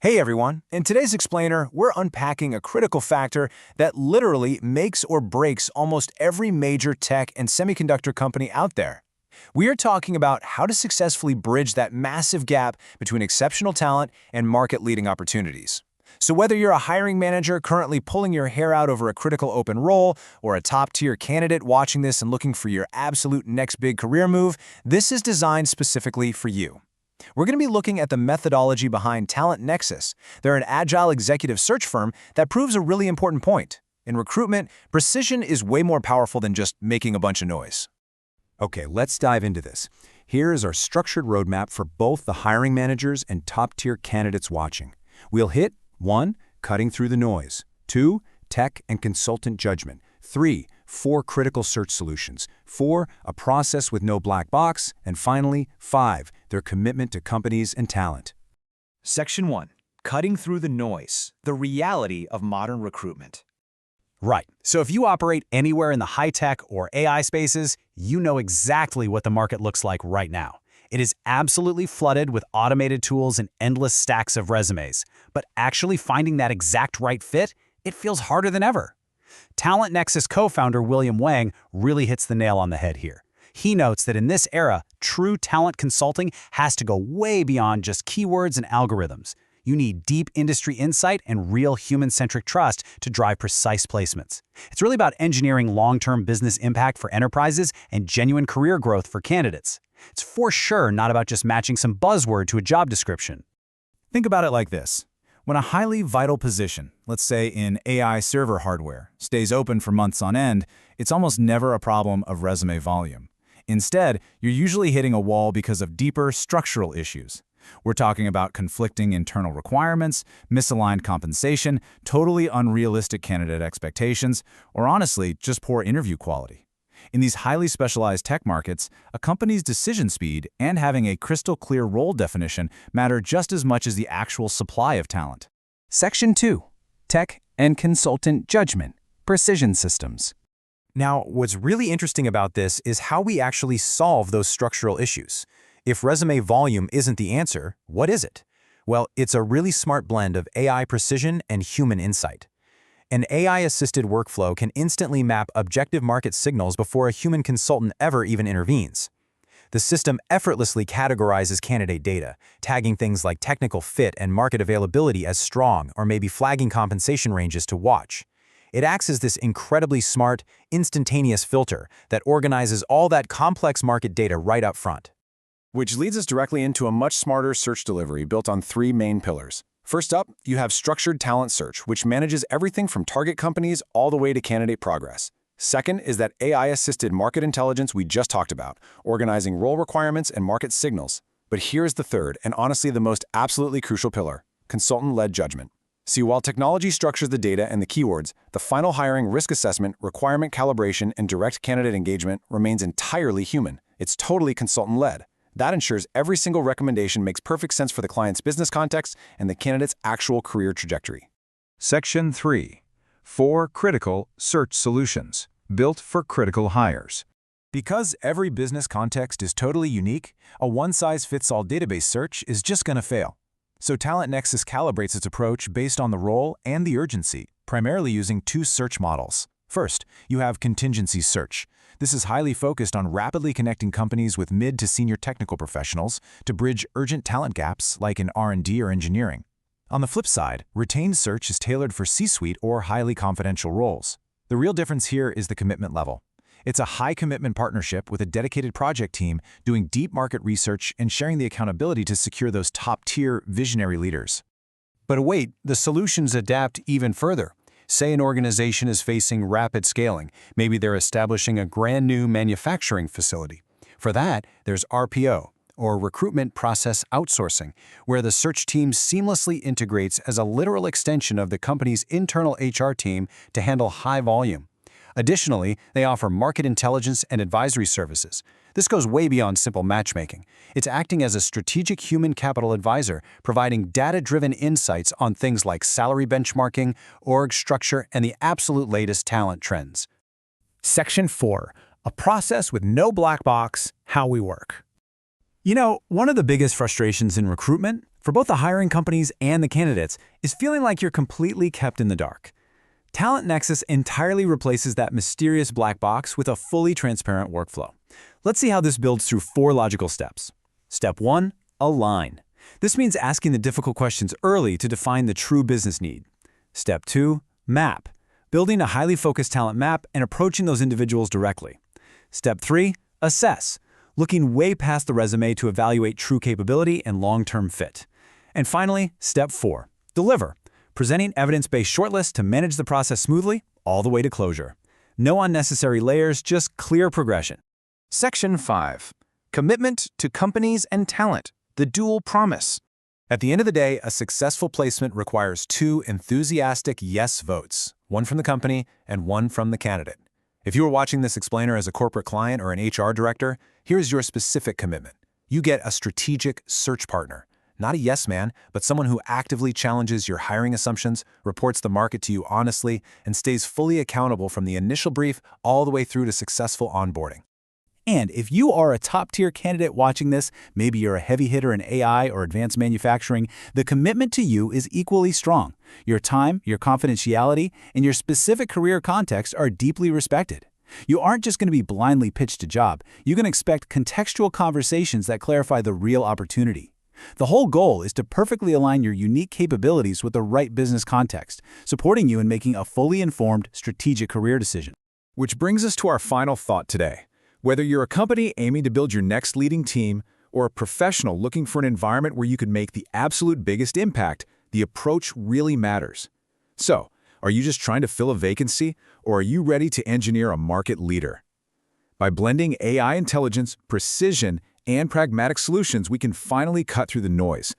Hey everyone, in today's explainer, we're unpacking a critical factor that literally makes or breaks almost every major tech and semiconductor company out there. We are talking about how to successfully bridge that massive gap between exceptional talent and market-leading opportunities. So whether you're a hiring manager currently pulling your hair out over a critical open role, or a top-tier candidate watching this and looking for your absolute next big career move, this is designed specifically for you. We're going to be looking at the methodology behind Talent Nexus. They're an agile executive search firm that proves a really important point. In recruitment, precision is way more powerful than just making a bunch of noise. Okay, let's dive into this. Here is our structured roadmap for both the hiring managers and top-tier candidates watching. We'll hit 1. Cutting through the noise. 2. Tech and consultant judgment. 3. 4 critical search solutions. 4. A process with no black box. And finally, 5. Their commitment to companies and talent. Section 1. Cutting through the noise, the reality of modern recruitment. Right. So if you operate anywhere in the high-tech or AI spaces, you know exactly what the market looks like right now. It is absolutely flooded with automated tools and endless stacks of resumes. But actually finding that exact right fit, it feels harder than ever. Talent Nexus co-founder William Wang really hits the nail on the head here. He notes that in this era, true talent consulting has to go way beyond just keywords and algorithms. You need deep industry insight and real human-centric trust to drive precise placements. It's really about engineering long-term business impact for enterprises and genuine career growth for candidates. It's for sure not about just matching some buzzword to a job description. Think about it like this. When a highly vital position, let's say in AI server hardware, stays open for months on end, it's almost never a problem of resume volume. Instead, you're usually hitting a wall because of deeper structural issues. We're talking about conflicting internal requirements, misaligned compensation, totally unrealistic candidate expectations, or honestly, just poor interview quality. In these highly specialized tech markets, a company's decision speed and having a crystal clear role definition matter just as much as the actual supply of talent. Section 2. Tech and consultant judgment. Precision systems. Now, what's really interesting about this is how we actually solve those structural issues. If resume volume isn't the answer, what is it? Well, it's a really smart blend of AI precision and human insight. An AI-assisted workflow can instantly map objective market signals before a human consultant ever even intervenes. The system effortlessly categorizes candidate data, tagging things like technical fit and market availability as strong, or maybe flagging compensation ranges to watch. It acts as this incredibly smart, instantaneous filter that organizes all that complex market data right up front. Which leads us directly into a much smarter search delivery built on 3 main pillars. First up, you have structured talent search, which manages everything from target companies all the way to candidate progress. Second is that AI-assisted market intelligence we just talked about, organizing role requirements and market signals. But here's the third, and honestly the most absolutely crucial pillar, consultant-led judgment. See, while technology structures the data and the keywords, the final hiring risk assessment, requirement calibration, and direct candidate engagement remains entirely human. It's totally consultant-led. That ensures every single recommendation makes perfect sense for the client's business context and the candidate's actual career trajectory. Section 3. 4 critical search solutions, built for critical hires. Because every business context is totally unique, a one-size-fits-all database search is just going to fail. So Talent Nexus calibrates its approach based on the role and the urgency, primarily using 2 search models. First, you have contingency search. This is highly focused on rapidly connecting companies with mid to senior technical professionals to bridge urgent talent gaps like in R&D or engineering. On the flip side, retained search is tailored for C-suite or highly confidential roles. The real difference here is the commitment level. It's a high-commitment partnership with a dedicated project team doing deep market research and sharing the accountability to secure those top-tier visionary leaders. But wait, the solutions adapt even further. Say an organization is facing rapid scaling. Maybe they're establishing a brand new manufacturing facility. For that, there's RPO, or Recruitment Process Outsourcing, where the search team seamlessly integrates as a literal extension of the company's internal HR team to handle high volume. Additionally, they offer market intelligence and advisory services. This goes way beyond simple matchmaking. It's acting as a strategic human capital advisor, providing data-driven insights on things like salary benchmarking, org structure, and the absolute latest talent trends. Section 4. A process with no black box, how we work. You know, one of the biggest frustrations in recruitment, for both the hiring companies and the candidates, is feeling like you're completely kept in the dark. Talent Nexus entirely replaces that mysterious black box with a fully transparent workflow. Let's see how this builds through 4 logical steps. Step 1. Align. This means asking the difficult questions early to define the true business need. Step 2. Map. Building a highly focused talent map and approaching those individuals directly. Step 3. Assess. Looking way past the resume to evaluate true capability and long-term fit. And finally, Step 4. Deliver. Presenting evidence-based shortlists to manage the process smoothly, all the way to closure. No unnecessary layers, just clear progression. Section 5. Commitment to companies and talent, the dual promise. At the end of the day, a successful placement requires 2 enthusiastic yes votes, one from the company and one from the candidate. If you are watching this explainer as a corporate client or an HR director, here's your specific commitment. You get a strategic search partner. Not a yes man, but someone who actively challenges your hiring assumptions, reports the market to you honestly, and stays fully accountable from the initial brief all the way through to successful onboarding. And if you are a top-tier candidate watching this, maybe you're a heavy hitter in AI or advanced manufacturing, the commitment to you is equally strong. Your time, your confidentiality, and your specific career context are deeply respected. You aren't just going to be blindly pitched a job. You can expect contextual conversations that clarify the real opportunity. The whole goal is to perfectly align your unique capabilities with the right business context, supporting you in making a fully informed, strategic career decision. Which brings us to our final thought today. Whether you're a company aiming to build your next leading team or a professional looking for an environment where you can make the absolute biggest impact, the approach really matters. So, are you just trying to fill a vacancy, or are you ready to engineer a market leader? By blending AI intelligence, precision, and pragmatic solutions, we can finally cut through the noise,